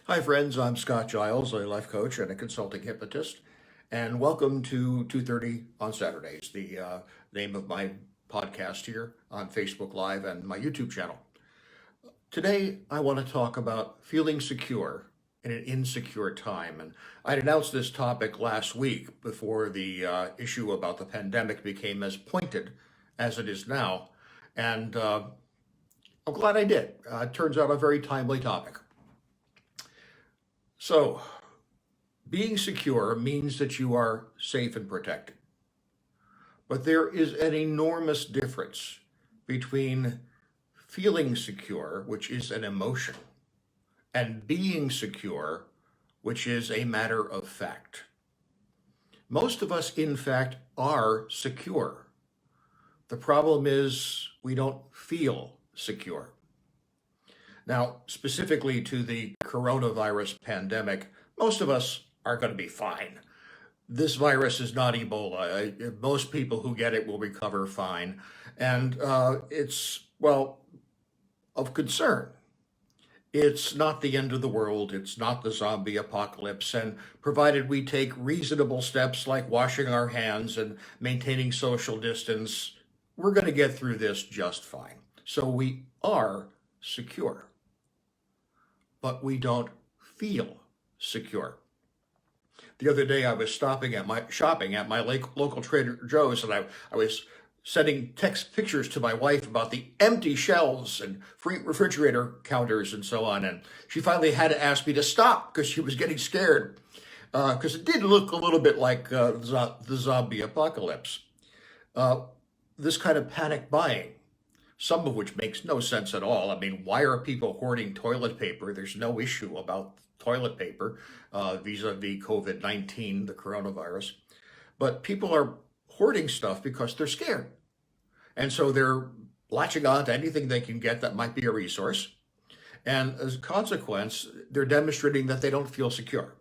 Hi, friends. I'm Scott Giles, a life coach and a consulting hypnotist, and welcome to 2:30 on Saturdays, the name of my podcast here on Facebook Live and my YouTube channel. Today, I want to talk about feeling secure in an insecure time. And I announced this topic last week before the issue about the pandemic became as pointed as it is now, and I'm glad I did. It turns out a very timely topic. So, being secure means that you are safe and protected. But there is an enormous difference between feeling secure, which is an emotion, and being secure, which is a matter of fact. Most of us, in fact, are secure. The problem is we don't feel secure. Now, specifically to the coronavirus pandemic, most of us are going to be fine. This virus is not Ebola. Most people who get it will recover fine. And it's, well, of concern. It's not the end of the world. It's not the zombie apocalypse. And provided we take reasonable steps like washing our hands and maintaining social distance, we're going to get through this just fine. So we are secure, but we don't feel secure. The other day, I was shopping at my local Trader Joe's, and I was sending text pictures to my wife about the empty shelves and free refrigerator counters and so on. And she finally had to ask me to stop because she was getting scared because it did look a little bit like the zombie apocalypse. This kind of panic buying, some of which makes no sense at all. I mean, why are people hoarding toilet paper? There's no issue about toilet paper vis-a-vis COVID-19, the coronavirus. But people are hoarding stuff because they're scared. And so they're latching on to anything they can get that might be a resource. And as a consequence, they're demonstrating that they don't feel secure.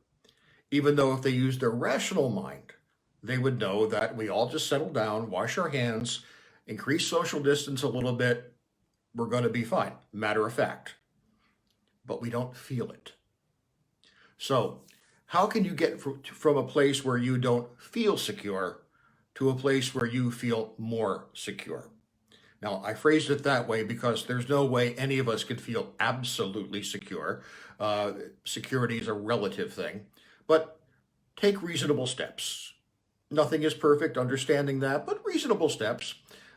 Even though if they use their rational mind, they would know that we all just settle down, wash our hands, increase social distance a little bit, we're going to be fine, matter of fact. But we don't feel it. So how can you get from a place where you don't feel secure to a place where you feel more secure? Now, I phrased it that way because there's no way any of us could feel absolutely secure. Security is a relative thing, but take reasonable steps. Nothing is perfect, understanding that, but reasonable steps.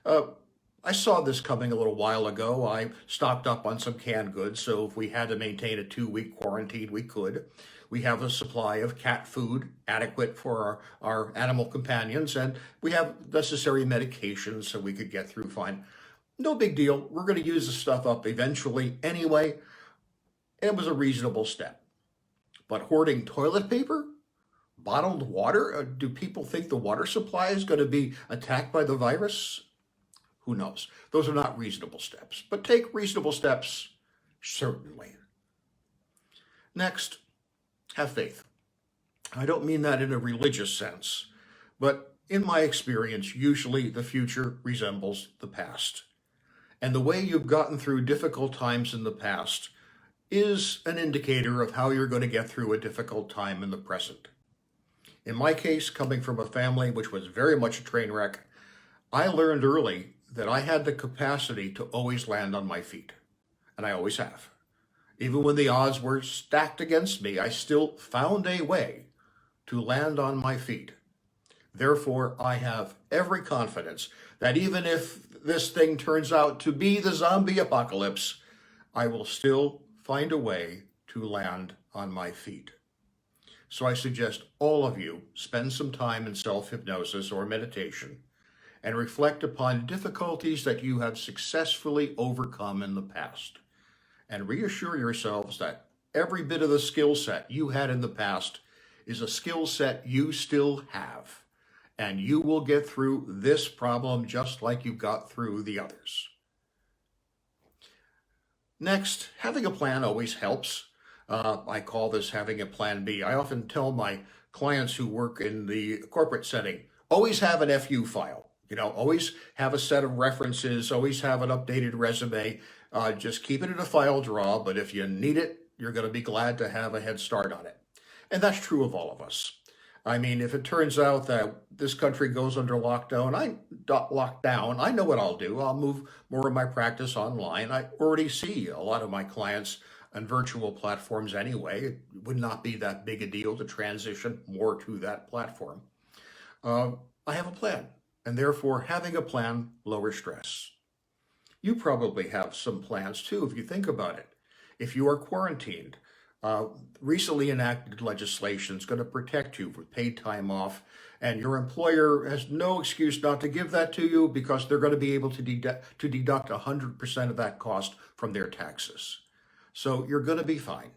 I saw this coming a little while ago. I stocked up on some canned goods, so if we had to maintain a 2-week quarantine, we could. We have a supply of cat food adequate for our animal companions, and we have necessary medications so we could get through fine. No big deal. We're going to use the stuff up eventually anyway. It was a reasonable step. But hoarding toilet paper? Bottled water? Do people think the water supply is going to be attacked by the virus? Who knows? Those are not reasonable steps, but take reasonable steps, certainly. Next, have faith. I don't mean that in a religious sense, but in my experience, usually the future resembles the past. And the way you've gotten through difficult times in the past is an indicator of how you're going to get through a difficult time in the present. In my case, coming from a family which was very much a train wreck, I learned early that I had the capacity to always land on my feet, and I always have. Even when the odds were stacked against me, I still found a way to land on my feet. Therefore, I have every confidence that even if this thing turns out to be the zombie apocalypse, I will still find a way to land on my feet. So I suggest all of you spend some time in self-hypnosis or meditation and reflect upon difficulties that you have successfully overcome in the past. And reassure yourselves that every bit of the skill set you had in the past is a skill set you still have. And you will get through this problem just like you got through the others. Next, having a plan always helps. I call this having a plan B. I often tell my clients who work in the corporate setting, always have an FU file. Always have a set of references, always have an updated resume. Just keep it in a file drawer, but if you need it, you're going to be glad to have a head start on it. And that's true of all of us. I mean, if it turns out that this country goes under lockdown, I know what I'll do. I'll move more of my practice online. I already see a lot of my clients on virtual platforms anyway. It would not be that big a deal to transition more to that platform. I have a plan, and therefore having a plan lowers stress. You probably have some plans too, if you think about it. If you are quarantined, uh, recently enacted legislation is going to protect you with paid time off, and your employer has no excuse not to give that to you because they're going to be able to deduct 100% of that cost from their taxes. So you're going to be fine.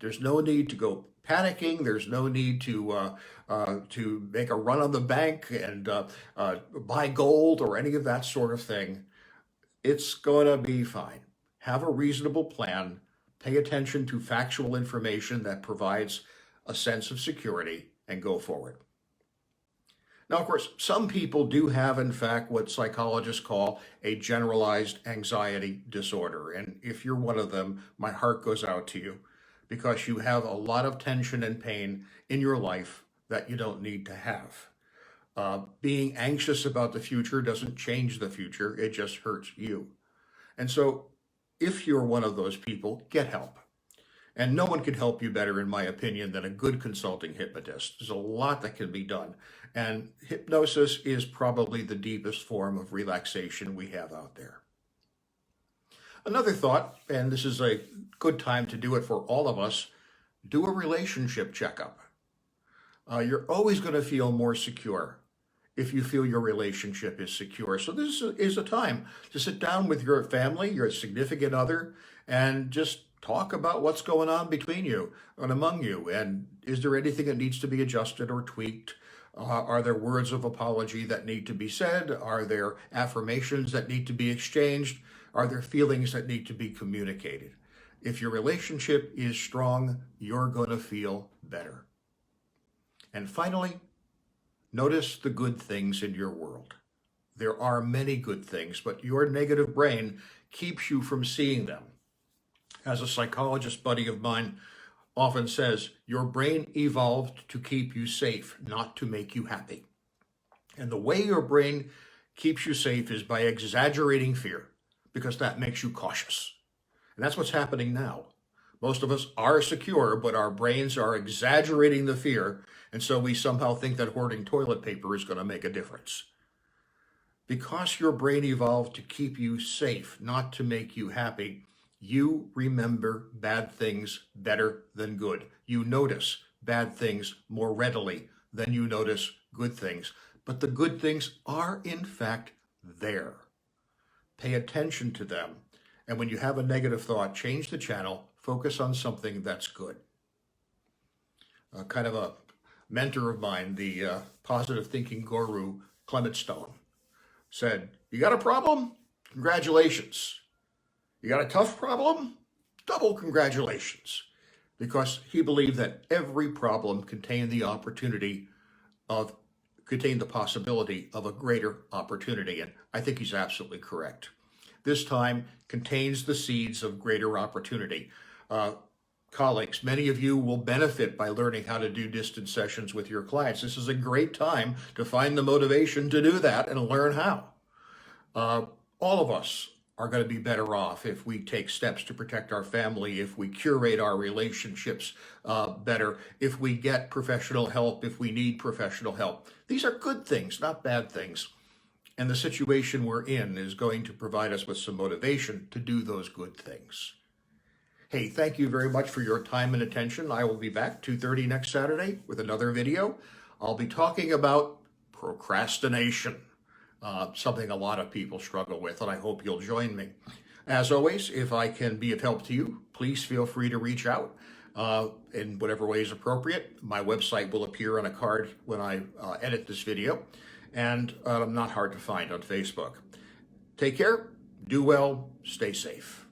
There's no need to go panicking. There's no need to make a run on the bank and buy gold or any of that sort of thing. It's going to be fine. Have a reasonable plan. Pay attention to factual information that provides a sense of security and go forward. Now, of course, some people do have, in fact, what psychologists call a generalized anxiety disorder. And if you're one of them, my heart goes out to you because you have a lot of tension and pain in your life that you don't need to have. Being anxious about the future doesn't change the future, it just hurts you. And so, if you're one of those people, get help. And no one can help you better, in my opinion, than a good consulting hypnotist. There's a lot that can be done. And hypnosis is probably the deepest form of relaxation we have out there. Another thought, and this is a good time to do it for all of us, do a relationship checkup. You're always going to feel more secure if you feel your relationship is secure. So this is a time to sit down with your family, your significant other, and just talk about what's going on between you and among you. And is there anything that needs to be adjusted or tweaked? Are there words of apology that need to be said? Are there affirmations that need to be exchanged? Are there feelings that need to be communicated? If your relationship is strong, you're going to feel better. And finally, notice the good things in your world. There are many good things, but your negative brain keeps you from seeing them. As a psychologist buddy of mine often says, your brain evolved to keep you safe, not to make you happy. And the way your brain keeps you safe is by exaggerating fear, because that makes you cautious. And that's what's happening now. Most of us are secure, but our brains are exaggerating the fear, and so we somehow think that hoarding toilet paper is going to make a difference. Because your brain evolved to keep you safe, not to make you happy, you remember bad things better than good. You notice bad things more readily than you notice good things. But the good things are, in fact, there. Pay attention to them. And when you have a negative thought, change the channel, focus on something that's good. Kind of a mentor of mine, the positive thinking guru, Clement Stone, said, "You got a problem? Congratulations. You got a tough problem? Double congratulations." Because he believed that every problem contained the possibility of a greater opportunity. And I think he's absolutely correct. This time contains the seeds of greater opportunity. Colleagues, many of you will benefit by learning how to do distance sessions with your clients. This is a great time to find the motivation to do that and learn how. All of us are going to be better off if we take steps to protect our family, if we curate our relationships better, if we get professional help, if we need professional help. These are good things, not bad things. And the situation we're in is going to provide us with some motivation to do those good things. Hey, thank you very much for your time and attention. I will be back 2:30 next Saturday with another video. I'll be talking about procrastination, something a lot of people struggle with, and I hope you'll join me. As always, if I can be of help to you, please feel free to reach out in whatever way is appropriate. My website will appear on a card when I edit this video, and I'm not hard to find on Facebook. Take care, do well, stay safe.